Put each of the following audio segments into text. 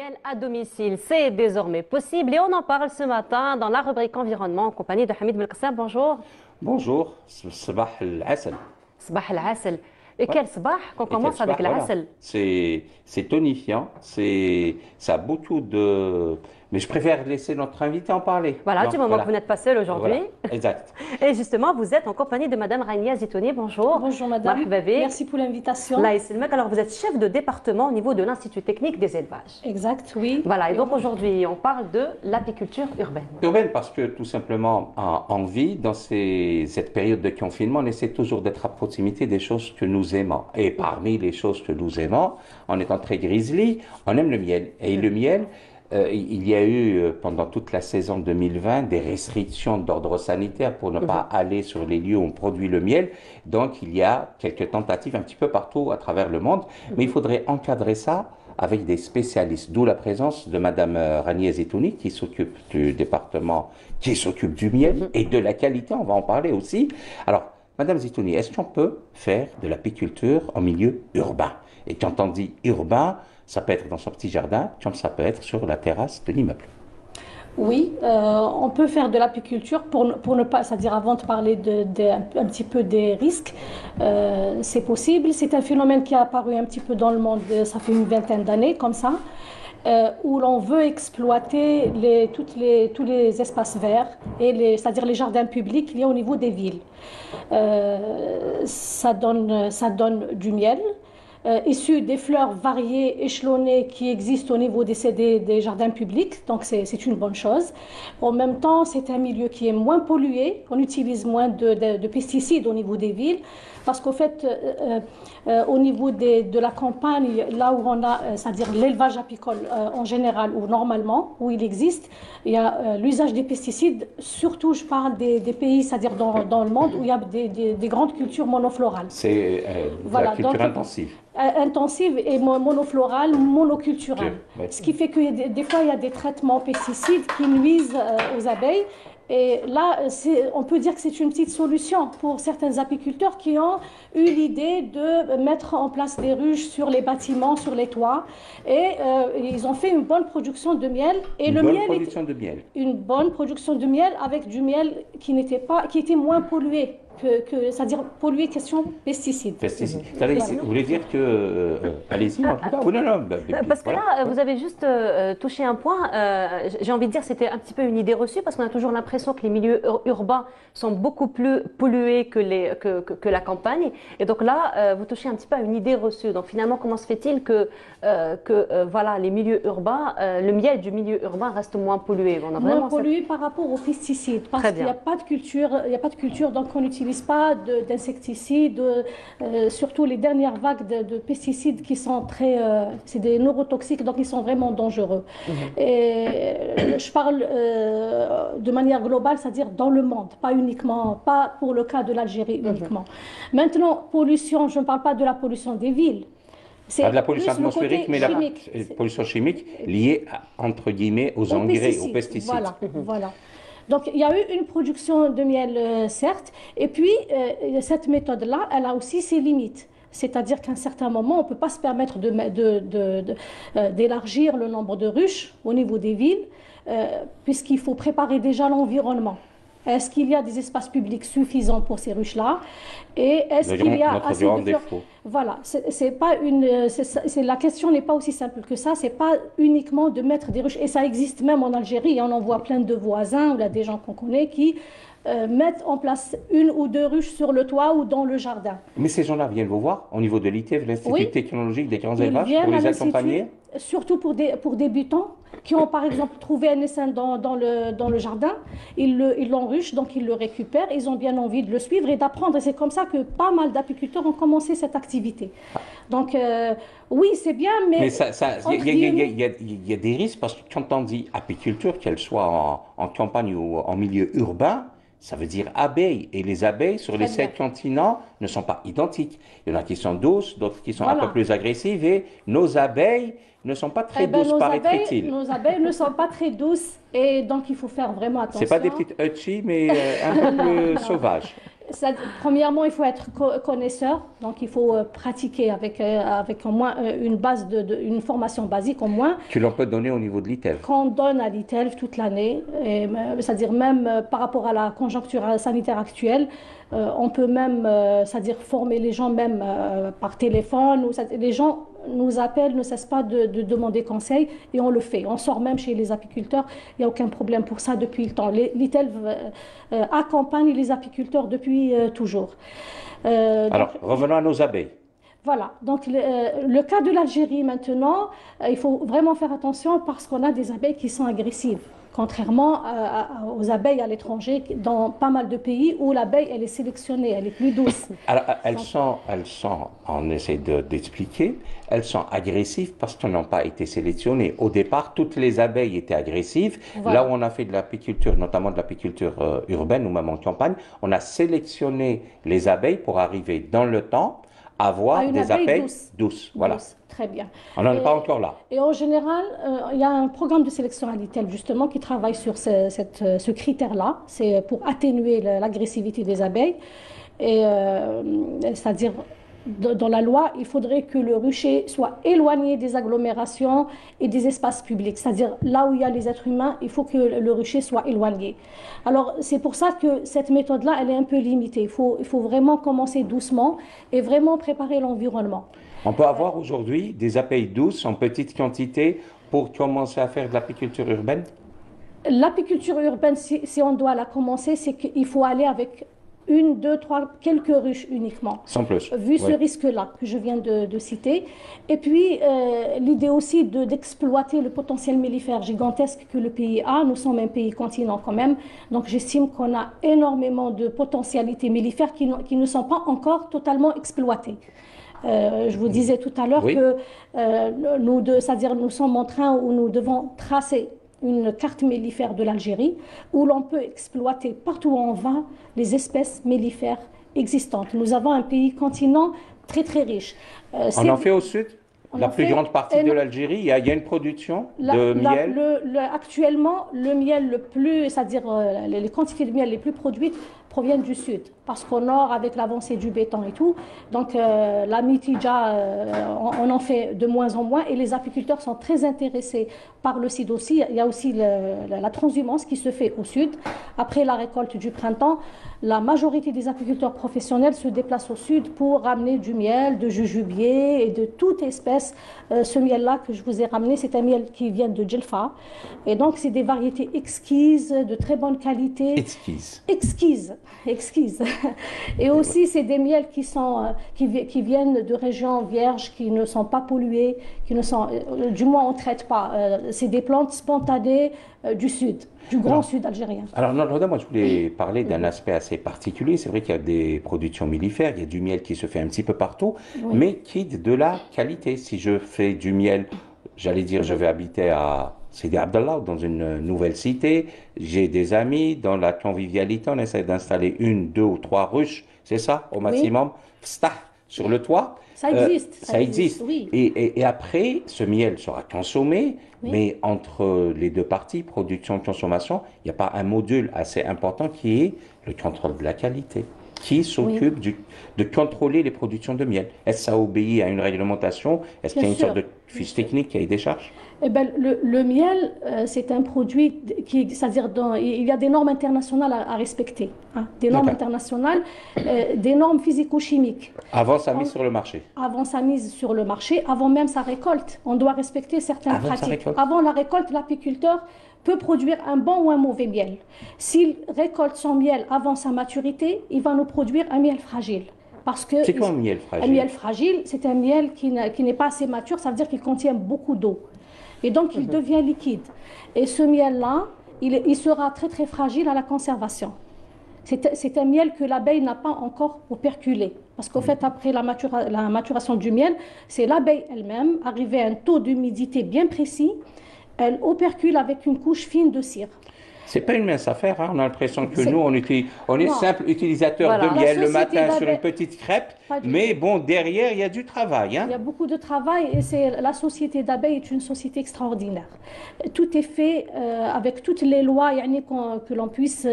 miel à domicile. C'est désormais possible et on en parle ce matin dans la rubrique environnement en compagnie de Hamid Belkacem. Bonjour. Bonjour, Sabah al-Asal. Sabah al-Asal. Et Ouais. quel sabah qu'on Et quel commence sabah, avec voilà. l'Asal. C'est tonifiant, ça a beaucoup de... Mais je préfère laisser notre invité en parler. Voilà, du Donc, moment que vous voilà. n'êtes pas seul aujourd'hui. Voilà, exact. Et justement, vous êtes en compagnie de Madame Rania Zitouni. Bonjour. Bonjour madame, Marhaba bik. merci pour l'invitation. Allah yasselmek. Alors, vous êtes chef de département au niveau de l'Institut technique des élevages. Exact, oui. Voilà, et donc aujourd'hui, on parle de l'apiculture urbaine. Urbaine parce que tout simplement, en vie, dans cette période de confinement, on essaie toujours d'être à proximité des choses que nous aimons. Et parmi les choses que nous aimons, en étant très grizzly, on aime le miel. Et le miel, il y a eu pendant toute la saison 2020 des restrictions d'ordre sanitaire pour ne pas aller sur les lieux où on produit le miel. Donc il y a quelques tentatives un petit peu partout à travers le monde. Mais il faudrait encadrer ça avec des spécialistes, d'où la présence de Madame Rania Zitouni qui s'occupe du département, qui s'occupe du miel et de la qualité, on va en parler aussi. Alors, Madame Zitouni, est-ce qu'on peut faire de l'apiculture en milieu urbain? Et quand on dit urbain, ça peut être dans son petit jardin, comme ça peut être sur la terrasse de l'immeuble. Oui, on peut faire de l'apiculture pour ne pas, c'est-à-dire avant de parler un petit peu des risques, c'est possible. C'est un phénomène qui a apparu un petit peu dans le monde, ça fait une vingtaine d'années comme ça, où l'on veut exploiter tous les espaces verts, c'est-à-dire les jardins publics liés au niveau des villes. Ça donne du miel. Issus des fleurs variées, échelonnées qui existent au niveau des jardins publics, donc c'est une bonne chose. En même temps, c'est un milieu qui est moins pollué, on utilise moins de pesticides au niveau des villes, parce qu'au fait, au niveau de la campagne, là où on a, c'est-à-dire l'élevage apicole en général, ou normalement, où il existe, il y a l'usage des pesticides, surtout je parle des pays, c'est-à-dire dans le monde où il y a des grandes cultures monoflorales. C'est Voilà, la culture donc, intensive. Intensive et monoflorale, monoculturelle. Ouais. Ce qui fait que des fois, il y a des traitements pesticides qui nuisent aux abeilles. Et là, on peut dire que c'est une petite solution pour certains apiculteurs qui ont eu l'idée de mettre en place des ruches sur les bâtiments, sur les toits. Et ils ont fait une bonne production de miel. Et Une le bonne miel production de miel. une bonne production de miel avec du miel qui était moins pollué c'est-à-dire pollué question pesticides. Pesticides. Voilà. Vous voulez dire que... allez-y, en tout cas. Oui, non, non, Parce que voilà. là, vous avez juste touché un point. J'ai envie de dire c'était un petit peu une idée reçue parce qu'on a toujours l'impression que les milieux urbains sont beaucoup plus pollués que la campagne. Et donc là, vous touchez un petit peu à une idée reçue. Donc finalement, comment se fait-il que voilà, les milieux urbains, le miel du milieu urbain reste moins pollué? On a Moins vraiment pollué par rapport aux pesticides, parce Très qu'il bien. n'y a pas de culture, donc on n'utilise pas d'insecticides, surtout les dernières vagues de pesticides qui sont c'est des neurotoxiques, donc ils sont vraiment dangereux. Et je parle de manière globale, c'est-à-dire dans le monde, pas pour le cas de l'Algérie uniquement. Maintenant, pollution, je ne parle pas de la pollution des villes. C'est Pas de la pollution plus le côté atmosphérique, mais la chimique. pollution chimique liée, entre guillemets, aux engrais, aux pesticides. Voilà, voilà. Donc, il y a eu une production de miel, certes, et puis cette méthode-là, elle a aussi ses limites. C'est-à-dire qu'à un certain moment, on ne peut pas se permettre d'élargir le nombre de ruches au niveau des villes, puisqu'il faut préparer déjà l'environnement. Est-ce qu'il y a des espaces publics suffisants pour ces ruches-là? Et est-ce qu'il y a Notre assez grand de fleurs? défaut. Voilà, la question n'est pas aussi simple que ça. C'est pas uniquement de mettre des ruches. Et ça existe même en Algérie. On en voit plein de voisins ou là des gens qu'on connaît qui mettent en place une ou deux ruches sur le toit ou dans le jardin. Mais ces gens-là viennent vous voir au niveau de l'ITEF, l'Institut Oui. technologique des grands Ils élevages, viennent pour à les l'Institut, accompagner. surtout pour débutants qui ont par exemple trouvé un essaim dans le jardin, ils l'enruchent, donc ils le récupèrent, ils ont bien envie de le suivre et d'apprendre. Et c'est comme ça que pas mal d'apiculteurs ont commencé cette activité. Donc oui, c'est bien, mais Il y a des risques parce que quand on dit apiculture, qu'elle soit en campagne ou en milieu urbain, ça veut dire abeilles. Et les abeilles sur les Très bien. 7 continents ne sont pas identiques. Il y en a qui sont douces, d'autres qui sont un Voilà. peu plus agressives. Et nos abeilles ne sont pas très eh ben, douces, paraîtrait-il. nos abeilles ne sont pas très douces et donc il faut faire vraiment attention. C'est pas des petites hutchies, mais un peu plus sauvages. Premièrement, il faut être connaisseur, donc il faut pratiquer avec au moins une base une formation basique au moins. Que l'on peut donner au niveau de l'ITEV. Qu'on donne à l'ITELF toute l'année, c'est-à-dire même par rapport à la conjoncture sanitaire actuelle, on peut même, c'est-à-dire former les gens même par téléphone. Les gens nous appellent, ne cessent pas de demander conseil et on le fait. On sort même chez les apiculteurs, il n'y a aucun problème pour ça depuis le temps. L'ITELF accompagne les apiculteurs depuis toujours. Alors, revenons à nos abeilles. Voilà, donc le cas de l'Algérie maintenant, il faut vraiment faire attention parce qu'on a des abeilles qui sont agressives, contrairement aux abeilles à l'étranger, dans pas mal de pays où l'abeille, elle est sélectionnée, elle est plus douce. Alors, elles sont, on essaie d'expliquer, elles sont agressives parce qu'elles n'ont pas été sélectionnées. Au départ, toutes les abeilles étaient agressives. Voilà. Là où on a fait de l'apiculture, notamment de l'apiculture urbaine ou même en campagne, on a sélectionné les abeilles pour arriver dans le temps avoir des abeilles douces. Voilà. Douce, très bien. On n'en est pas encore là. Et en général, il y a un programme de sélection à l'ITEL justement qui travaille sur ce critère-là. C'est pour atténuer l'agressivité des abeilles. Et c'est-à-dire, dans la loi, il faudrait que le rucher soit éloigné des agglomérations et des espaces publics. C'est-à-dire, là où il y a les êtres humains, il faut que le rucher soit éloigné. Alors, c'est pour ça que cette méthode-là, elle est un peu limitée. Il faut vraiment commencer doucement et vraiment préparer l'environnement. On peut avoir aujourd'hui des abeilles douces en petite quantité pour commencer à faire de l'apiculture urbaine? L'apiculture urbaine, si on doit la commencer, c'est qu'il faut aller avec une, deux, trois, quelques ruches uniquement. Sans plus. Vu ce risque-là que je viens de citer. Et puis, l'idée aussi d'exploiter le potentiel mellifère gigantesque que le pays a. Nous sommes un pays continent quand même. Donc, j'estime qu'on a énormément de potentialités mellifères qui ne sont pas encore totalement exploitées. Je vous disais tout à l'heure que c'est-à-dire nous sommes en train où nous devons tracer une carte mellifère de l'Algérie où l'on peut exploiter partout où on va les espèces mellifères existantes. Nous avons un pays continent très très riche. On en fait au sud? La plus grande partie de l'Algérie, il y a une production de miel? Actuellement, le miel le plus, c'est-à-dire les quantités de miel les plus produites proviennent du sud. Parce qu'au nord, avec l'avancée du béton et tout, donc la mitija, on en fait de moins en moins et les apiculteurs sont très intéressés par le sud aussi. Il y a aussi la transhumance qui se fait au sud. Après la récolte du printemps, la majorité des apiculteurs professionnels se déplacent au sud pour ramener du miel, de jujubier et de toute espèce. Ce miel-là que je vous ai ramené, c'est un miel qui vient de Djelfa. Et donc, c'est des variétés exquises, de très bonne qualité. Exquises. Et aussi, c'est des miels qui viennent de régions vierges, qui ne sont pas polluées, du moins on ne traite pas. C'est des plantes spontanées du sud, du grand sud algérien. Alors, Nordroda, moi je voulais parler d'un aspect assez particulier. C'est vrai qu'il y a des productions mellifères, il y a du miel qui se fait un petit peu partout, mais qui est de la qualité. Si je fais du miel, j'allais dire, je vais habiter à Sidi Abdallah, dans une nouvelle cité, j'ai des amis, dans la convivialité, on essaie d'installer une, deux ou trois ruches, c'est ça, au maximum, sur le toit. Ça existe. Ça existe. Oui. Et après, ce miel sera consommé, mais entre les deux parties, production et consommation, il n'y a pas un module assez important qui est le contrôle de la qualité, qui s'occupe de contrôler les productions de miel. Est-ce que ça obéit à une réglementation? Est-ce qu'il y a une sorte de fiche technique qui a des charges? Eh ben, le miel, c'est un produit c'est-à-dire il y a des normes internationales à respecter, hein, des normes internationales, des normes physico-chimiques. Avant sa mise sur le marché. Avant sa mise sur le marché, avant même sa récolte, on doit respecter certaines pratiques. Avant la récolte, l'apiculteur peut produire un bon ou un mauvais miel. S'il récolte son miel avant sa maturité, il va nous produire un miel fragile. C'est quoi un miel fragile? Un miel fragile, c'est un miel qui n'est pas assez mature, ça veut dire qu'il contient beaucoup d'eau. Et donc, il devient liquide. Et ce miel-là, il sera très, très fragile à la conservation. C'est un miel que l'abeille n'a pas encore operculé. Parce qu'au fait, après la maturation du miel, c'est l'abeille elle-même, arrivée à un taux d'humidité bien précis, elle opercule avec une couche fine de cire. C'est pas une mince affaire, hein. On a l'impression que nous, on est simple utilisateur de miel le matin sur une petite crêpe, mais bon, derrière, il y a du travail. Hein. Il y a beaucoup de travail et la société d'abeilles est une société extraordinaire. Tout est fait avec toutes les lois que l'on puisse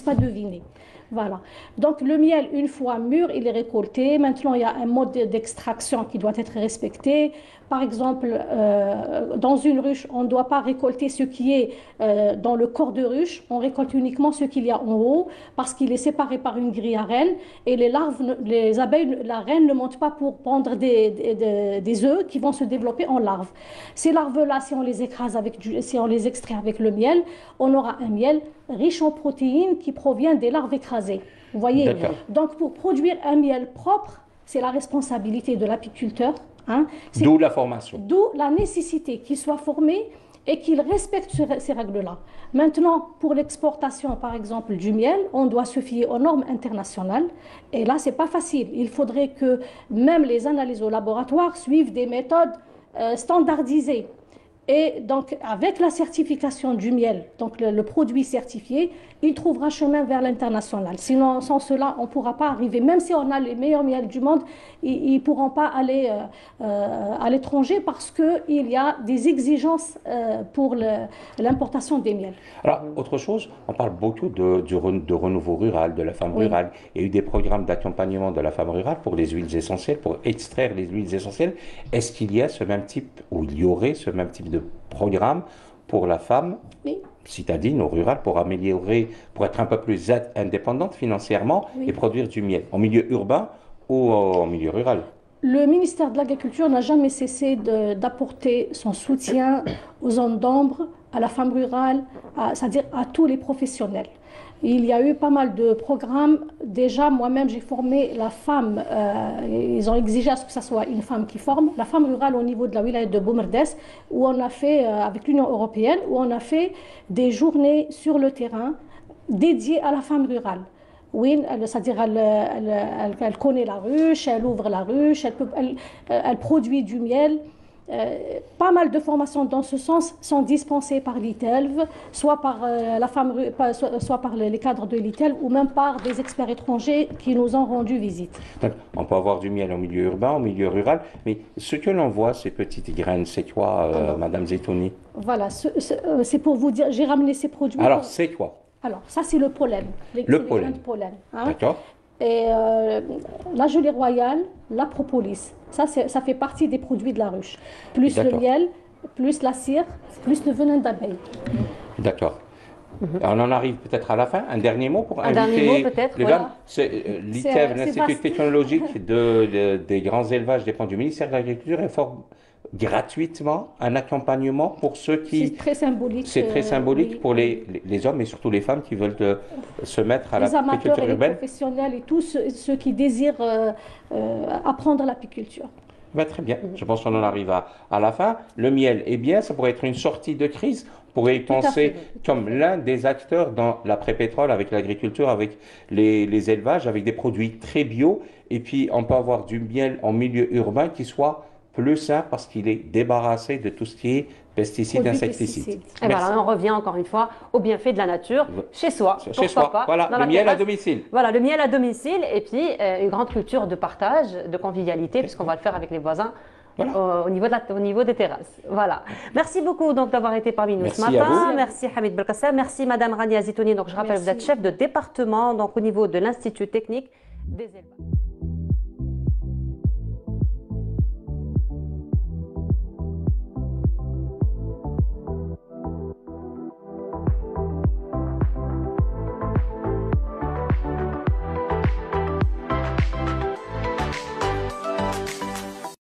pas deviner. Voilà. Donc le miel, une fois mûr, il est récolté. Maintenant, il y a un mode d'extraction qui doit être respecté. Par exemple, dans une ruche, on ne doit pas récolter ce qui est dans le corps de ruche. On récolte uniquement ce qu'il y a en haut parce qu'il est séparé par une grille à reine. Et les larves, les abeilles, la reine ne monte pas pour pondre des œufs qui vont se développer en larves. Ces larves-là, si on les écrase si on les extrait avec le miel, on aura un miel riche en protéines qui provient des larves écrasées. Vous voyez? Donc, pour produire un miel propre, c'est la responsabilité de l'apiculteur. Hein? D'où la formation. D'où la nécessité qu'il soit formé et qu'il respecte ces règles-là. Maintenant, pour l'exportation, par exemple, du miel, on doit se fier aux normes internationales. Et là, ce n'est pas facile. Il faudrait que même les analyses au laboratoire suivent des méthodes standardisées. Et donc, avec la certification du miel, donc le produit certifié, il trouvera chemin vers l'international. Sinon, sans cela, on ne pourra pas arriver. Même si on a les meilleurs miels du monde, ils ne pourront pas aller à l'étranger parce qu'il y a des exigences pour l'importation des miels. Alors, autre chose, on parle beaucoup de renouveau rural, de la femme rurale. Il y a eu des programmes d'accompagnement de la femme rurale pour les huiles essentielles, pour extraire les huiles essentielles. Est-ce qu'il y a ce même type, ou il y aurait ce même type de programme pour la femme citadine ou rurale pour améliorer, pour être un peu plus indépendante financièrement et produire du miel en milieu urbain ou en milieu rural? Le ministère de l'Agriculture n'a jamais cessé d'apporter son soutien aux zones d'ombre, à la femme rurale, c'est-à-dire à tous les professionnels. Il y a eu pas mal de programmes. Déjà, moi-même, j'ai formé la femme. Ils ont exigé à ce que ce soit une femme qui forme. La femme rurale au niveau de la wilaya de Boumerdès, où on a fait, avec l'Union européenne, où on a fait des journées sur le terrain dédiées à la femme rurale. Oui, c'est-à-dire elle connaît la ruche, elle ouvre la ruche, elle produit du miel. Pas mal de formations dans ce sens sont dispensées par l'ITELV, soit par soit par les cadres de l'ITELV ou même par des experts étrangers qui nous ont rendu visite. Donc, on peut avoir du miel en milieu urbain, en milieu rural, mais ce que l'on voit, ces petites graines, c'est quoi, Madame Zetouni? Voilà, c'est pour vous dire, j'ai ramené ces produits. Alors, c'est quoi? Alors, ça c'est le pollen. Le pollen. De pollen, hein. D'accord. Et la gelée royale, la propolis, ça fait partie des produits de la ruche. Plus le miel, plus la cire, plus le venin d'abeille. D'accord. On en arrive peut-être à la fin. Un dernier mot pour inviter les dames. L'ITEV, l'Institut technologique des grands élevages, dépend du ministère de l'Agriculture, et forme gratuitement un accompagnement pour ceux qui... C'est très symbolique. C'est très symbolique pour les hommes et surtout les femmes qui veulent se mettre à l'apiculture urbaine. Les amateurs et les professionnels et tous ceux qui désirent apprendre l'apiculture. Ben, très bien, je pense qu'on en arrive à la fin. Le miel est bien, ça pourrait être une sortie de crise. On pourrait y penser comme l'un des acteurs dans l'après-pétrole, avec l'agriculture, avec les élevages, avec des produits très bio. Et puis, on peut avoir du miel en milieu urbain qui soit plus sain parce qu'il est débarrassé de tout ce qui est pesticides, insecticides. Et voilà, on revient encore une fois au bienfait de la nature, chez soi. Chez soi, pas, voilà, le miel à domicile. Voilà, le miel à domicile et puis une grande culture de partage, de convivialité, puisqu'on va le faire avec les voisins. Voilà. Au niveau des terrasses. Voilà. Merci beaucoup donc d'avoir été parmi nous ce matin. Merci Hamid Belkacem. Merci Madame Rania Zitouni. Donc je rappelle, vous êtes chef de département donc au niveau de l'Institut technique des élevages.